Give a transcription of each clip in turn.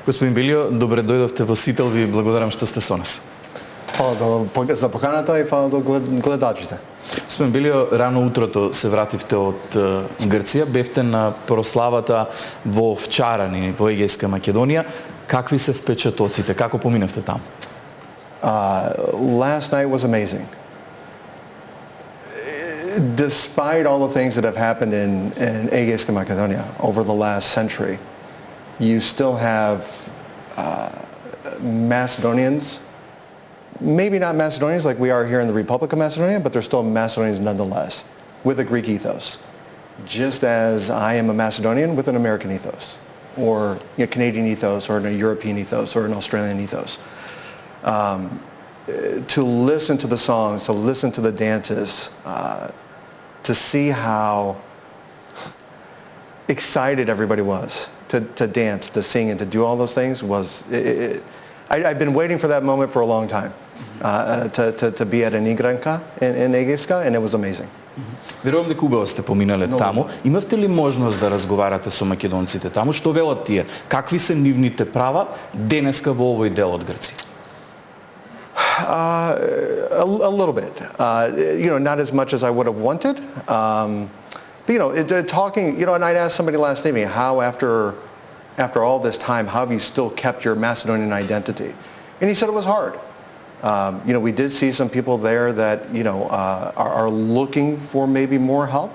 Господин Беллио, добре дојдовте во Сител, ви благодарам што сте со нас. Фала за поканата и фала до гледачите. Господин Беллио, рано утрото се вративте од Грција, бевте на прославата во Вчарани, во Егејска Македонија. Какви се впечатоците? Како поминавте таму? Last night was amazing. Despite all the things that have happened in Егејска Македонија over the last century, you still have Macedonians, maybe not Macedonians like we are here in the Republic of Macedonia, but they're still Macedonians nonetheless, with a Greek ethos. Just as I am a Macedonian with an American ethos, or a Canadian ethos, or a European ethos, or an Australian ethos. To listen to the songs, to listen to the dances, to see how excited everybody was to dance, to sing, and to do all those things was, I've been waiting for that moment for a long time, to be at an игранка in Егејска, and it was amazing. Верувам дека убаво сте поминале таму. Имавте ли можност да разговарате со македонците таму? Што велат тие? Какви се нивните права денеска во овој дел од Грција? A little bit. Not as much as I would have wanted. But, talking, and I'd asked somebody last evening, how after all this time, how have you still kept your Macedonian identity? And he said it was hard. We did see some people there that, are looking for maybe more help,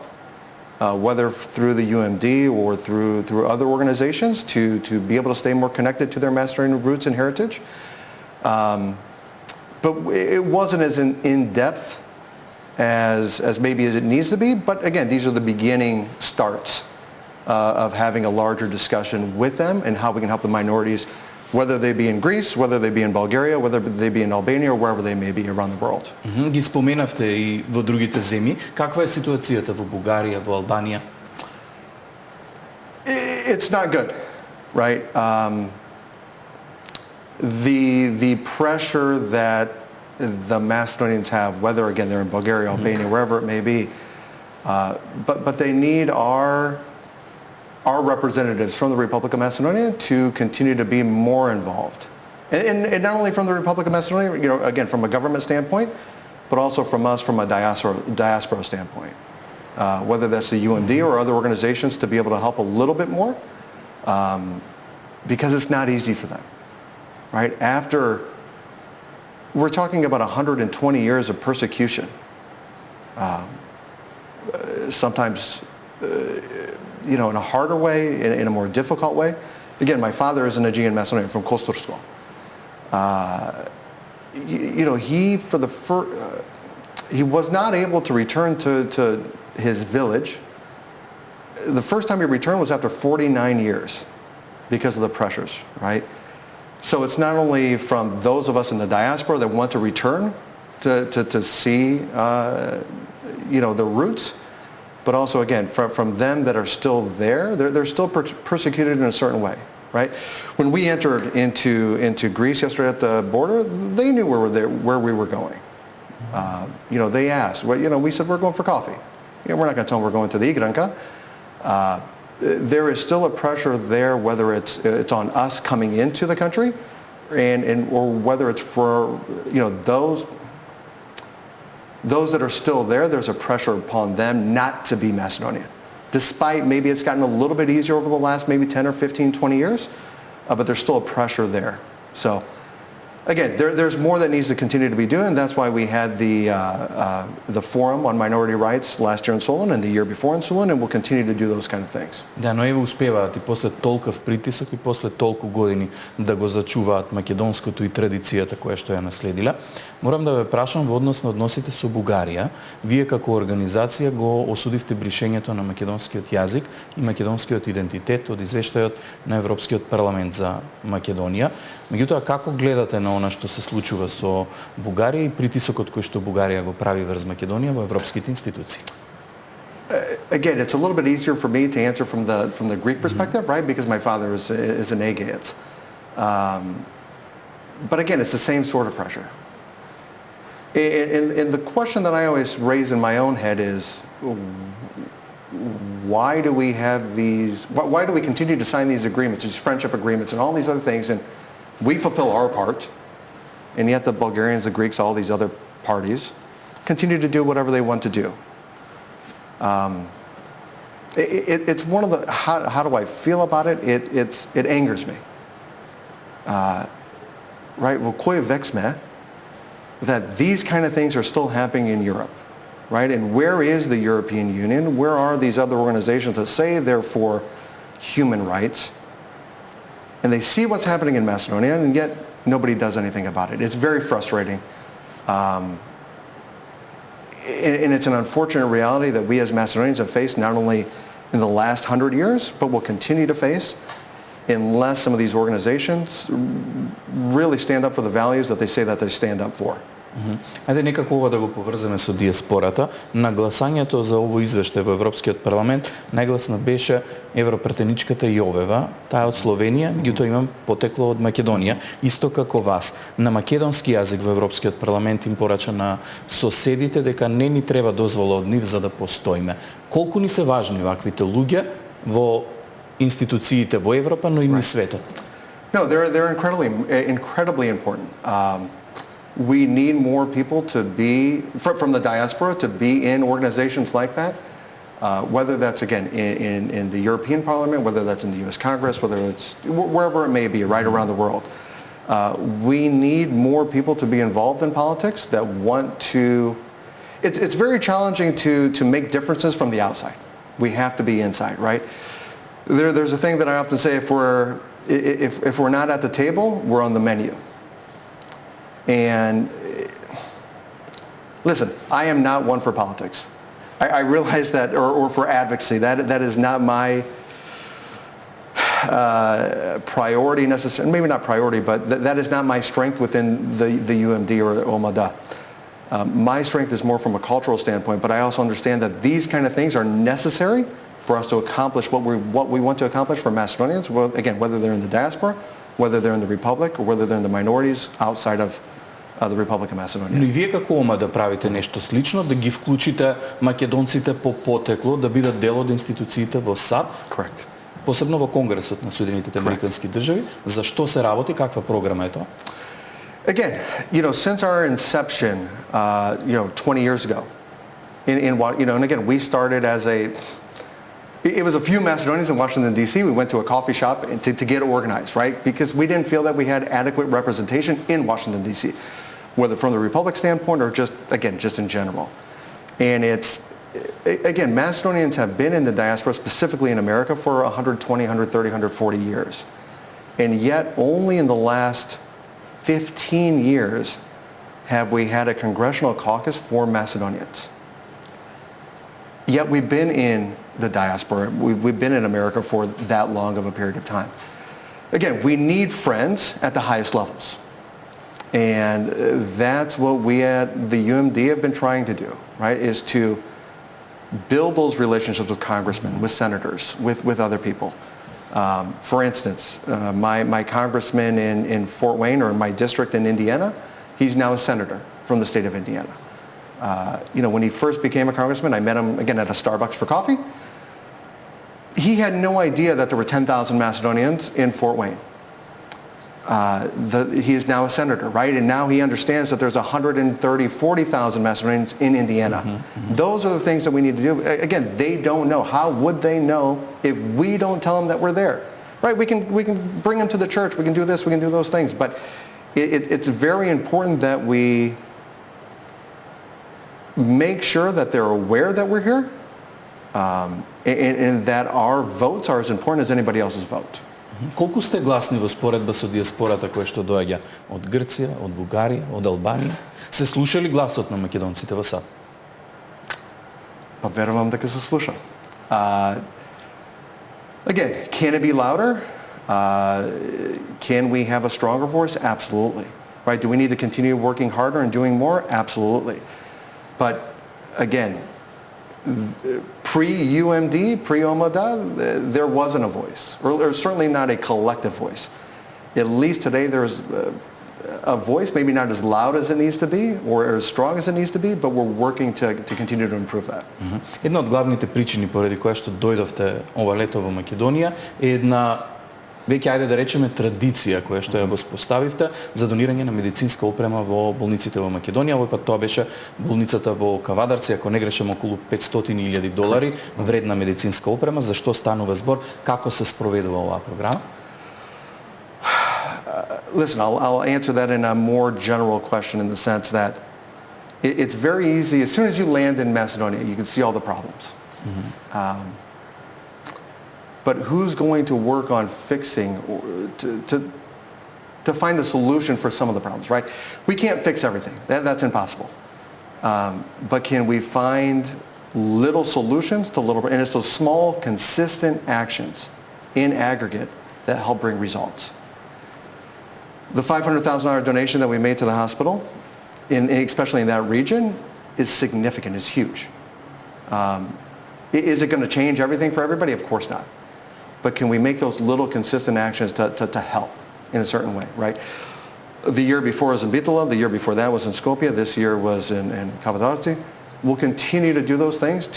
whether through the UMD or through other organizations to be able to stay more connected to their Macedonian roots and heritage. But it wasn't as in-depth as maybe as it needs to be. But again, these are the beginning starts of having a larger discussion with them and how we can help the minorities, whether they be in Greece, whether they be in Bulgaria, whether they be in Albania, or wherever they may be around the world. Ги споменавте и во другите земји. Каква е ситуацијата во Бугарија, во Албанија? It's not good, right? The pressure that the Macedonians have, whether again they're in Bulgaria, Albania, wherever it may be, but they need our representatives from the Republic of Macedonia to continue to be more involved, and not only from the Republic of Macedonia, again from a government standpoint, but also from us from a diaspora standpoint, whether that's the UMD or other organizations, to be able to help a little bit more, because it's not easy for them. Right? We're talking about 120 years of persecution. Sometimes, in a harder way, in a more difficult way. Again, my father is an Aegean Macedonian from Kostursko. He was not able to return to his village. The first time he returned was after 49 years because of the pressures, right? So it's not only from those of us in the diaspora that want to return to see, the roots, but also again from them that are still there. They're still persecuted in a certain way, right? When we entered into Greece yesterday at the border, they knew where we were going. They asked. We said we're going for coffee. We're not going to tell them we're going to the Igranka. There is still a pressure there, whether it's on us coming into the country, or whether it's for those that are still there. There's a pressure upon them not to be Macedonian, despite maybe it's gotten a little bit easier over the last maybe 10 or 15, 20 years, but there's still a pressure there. So. Again, there's more that needs to continue to be doing. That's why we had the forum on minority rights last year in Solun and the year before in Solun, and we'll continue to do those kind of things. Да, но еве успеваат и после толков притисок и после толку години да го зачуваат македонското и традицијата која што ја наследила. Морам да ве прашам во однос на односите со Бугарија. Вие како организација го осудивте бришењето на македонскиот јазик и македонскиот идентитет од извештајот на Европскиот парламент за Македонија. Меѓутоа, како гледате на она што се случува со Бугарија и притисокот кој што Бугарија го прави врз Македонија во европските институции? Again, it's a little bit easier for me to answer from the Greek perspective, right? Because my father is an Aegeans. But again, it's the same sort of pressure. And the question that I always raise in my own head is, why do we have these, why do we continue to sign these agreements, these friendship agreements and all these other things, and we fulfill our part, and yet the Bulgarians, the Greeks, all these other parties continue to do whatever they want to do. It's one of the, how do I feel about it? It angers me. Right, well, koi vex me that these kind of things are still happening in Europe, right? And where is the European Union? Where are these other organizations that say they're for human rights? And they see what's happening in Macedonia, and yet nobody does anything about it. It's very frustrating. And it's an unfortunate reality that we as Macedonians have faced not only in the last 100 years, but will continue to face unless some of these organizations really stand up for the values that they say that they stand up for. Ајде некако ова да го поврземе со диаспората. На гласањето за овој извештај во Европскиот парламент најгласна беше европретеничката Јовева, таа од Словенија, меѓутоа имам потекло од Македонија, исто како вас. На македонски јазик во Европскиот парламент им порача на соседите дека не ни треба дозвола од нив за да постоиме. Колку ни се важни ваквите луѓе во институциите во Европа, но и низ светот? No, they're incredibly important. We need more people to be, from the diaspora, to be in organizations like that, whether that's, again, in the European Parliament, whether that's in the U.S. Congress, whether it's wherever it may be, right around the world. We need more people to be involved in politics that want to... It's very challenging to make differences from the outside. We have to be inside, right? There's a thing that I often say, if we're not at the table, we're on the menu. And listen, I am not one for politics. I realize that, or for advocacy, that is not my priority necessarily, maybe not priority, but that is not my strength within the UMD or OMADA. My strength is more from a cultural standpoint, but I also understand that these kind of things are necessary for us to accomplish what we want to accomplish for Macedonians, well, again, whether they're in the diaspora, whether they're in the Republic, or whether they're in the minorities outside of the Republic of Macedonia. Но и вие како ОМА да правите нешто слично, да ги вклучите македонците по потекло, да бидат дел од институциите во САД? Correct. Посебно во Конгресот на Соединетите Американски држави. За што се работи? Каква програма е тоа? Again, since our inception, 20 years ago, and again, we started as it was a few Macedonians in Washington, D.C. We went to a coffee shop to get organized, right? Because we didn't feel that we had adequate representation in Washington, D.C., whether from the Republic standpoint or just in general. And again, Macedonians have been in the diaspora, specifically in America, for 120, 130, 140 years. And yet only in the last 15 years have we had a congressional caucus for Macedonians. Yet we've been in the diaspora. We've been in America for that long of a period of time. Again, we need friends at the highest levels. And that's what we at the UMD have been trying to do, right, is to build those relationships with congressmen, with senators, with other people. For instance, my congressman in Fort Wayne, or in my district in Indiana, he's now a senator from the state of Indiana. When he first became a congressman, I met him, again, at a Starbucks for coffee. He had no idea that there were 10,000 Macedonians in Fort Wayne. He is now a senator, right? And now he understands that there's 40,000 Macedonians in Indiana. Mm-hmm. Those are the things that we need to do. Again, they don't know. How would they know if we don't tell them that we're there? Right? We can bring them to the church. We can do this. We can do those things. But it's very important that we make sure that they're aware that we're here, and that our votes are as important as anybody else's vote. Колку сте гласни во споредба со диаспората која што доаѓа од Грција, од Бугарија, од Албанија? Се слушали гласот на македонците во САД? Па верувам дека се слуша. Again, can it be louder? Can we have a stronger voice? Absolutely. Right? Do we need to continue working harder and doing more? Absolutely. But again, pre-UMD, pre-OMADA, there wasn't a voice, or certainly not a collective voice. At least today there's a voice, maybe not as loud as it needs to be or as strong as it needs to be, but we're working to continue to improve that. Една од главните причини поради која што дојдовте ова лето во Македонија е една веќе ајде да речеме традиција која што ја воспоставивте за донирање на медицинска опрема во болниците во Македонија. Овој пат тоа беше болницата во Кавадарци, ако не грешам, околу $500,000 вредна медицинска опрема. За што станува збор? Како се спроведува оваа програма? Listen, I'll answer that in a more general question in the sense that it's very easy. As soon as you land in Macedonia, you can see all the problems. But who's going to work on fixing to find a solution for some of the problems, right? We can't fix everything. That's impossible. But can we find little solutions to little, and it's those small, consistent actions in aggregate that help bring results. The $500,000 donation that we made to the hospital, especially in that region, is significant, is huge. Is it going to change everything for everybody? Of course not. But can we make those little consistent actions to help in a certain way, right? The year before was in Bitola, the year before that was in Skopje, this year was in Kavadarci. We'll continue to do those things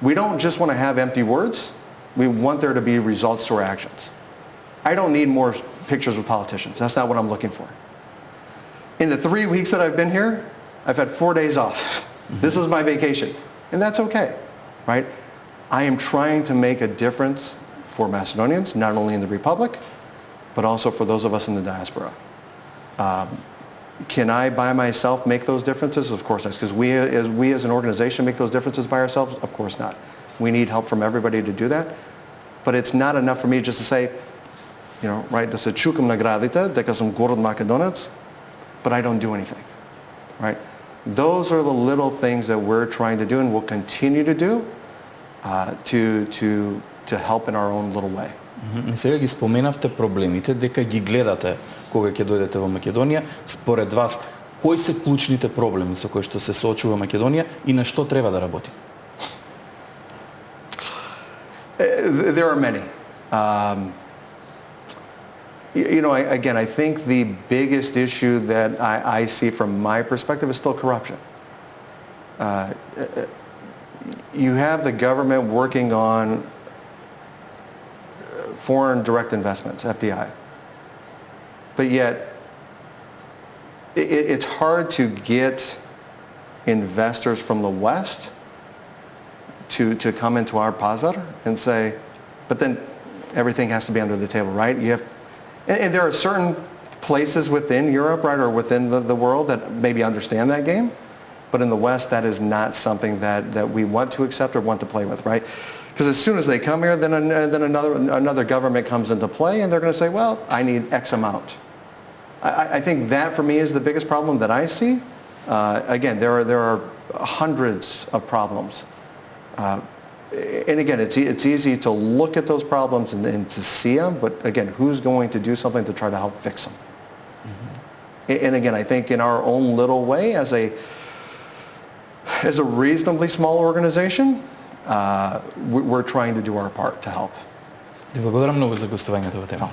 we don't just want to have empty words, we want there to be results to our actions. I don't need more pictures with politicians. That's not what I'm looking for. In the 3 weeks that I've been here, I've had 4 days off. This is my vacation. And that's okay, right? I am trying to make a difference for Macedonians, not only in the Republic, but also for those of us in the diaspora. Can I by myself make those differences? Of course not. Because we as an organization make those differences by ourselves? Of course not. We need help from everybody to do that. But it's not enough for me just to say, right, да се чукам на градите, дека сум горд Македонец, but I don't do anything, right? Those are the little things that we're trying to do and will continue to do to help in our own little way. Сега ги споменавте проблемите, дека ги гледате кога ќе дојдете во Македонија. Според вас, кои се клучните проблеми со кои што се соочува Македонија и на што треба да работи? There are many. Again, I think the biggest issue that I see from my perspective is still corruption. You have the government working on foreign direct investments, FDI. But yet, it's hard to get investors from the West to come into our pazar and say, but then everything has to be under the table, right? And there are certain places within Europe, right, or within the world that maybe understand that game. But in the West, that is not something that we want to accept or want to play with, right? Because as soon as they come here, then another government comes into play, and they're going to say, well, I need X amount. I think that, for me, is the biggest problem that I see. Again, there are hundreds of problems. And again, it's easy to look at those problems and to see them, but again, who's going to do something to try to help fix them? And again, I think in our own little way, as a reasonably small organization, we're trying to do our part to help. Ви благодарам многу за гостувањето во Тема.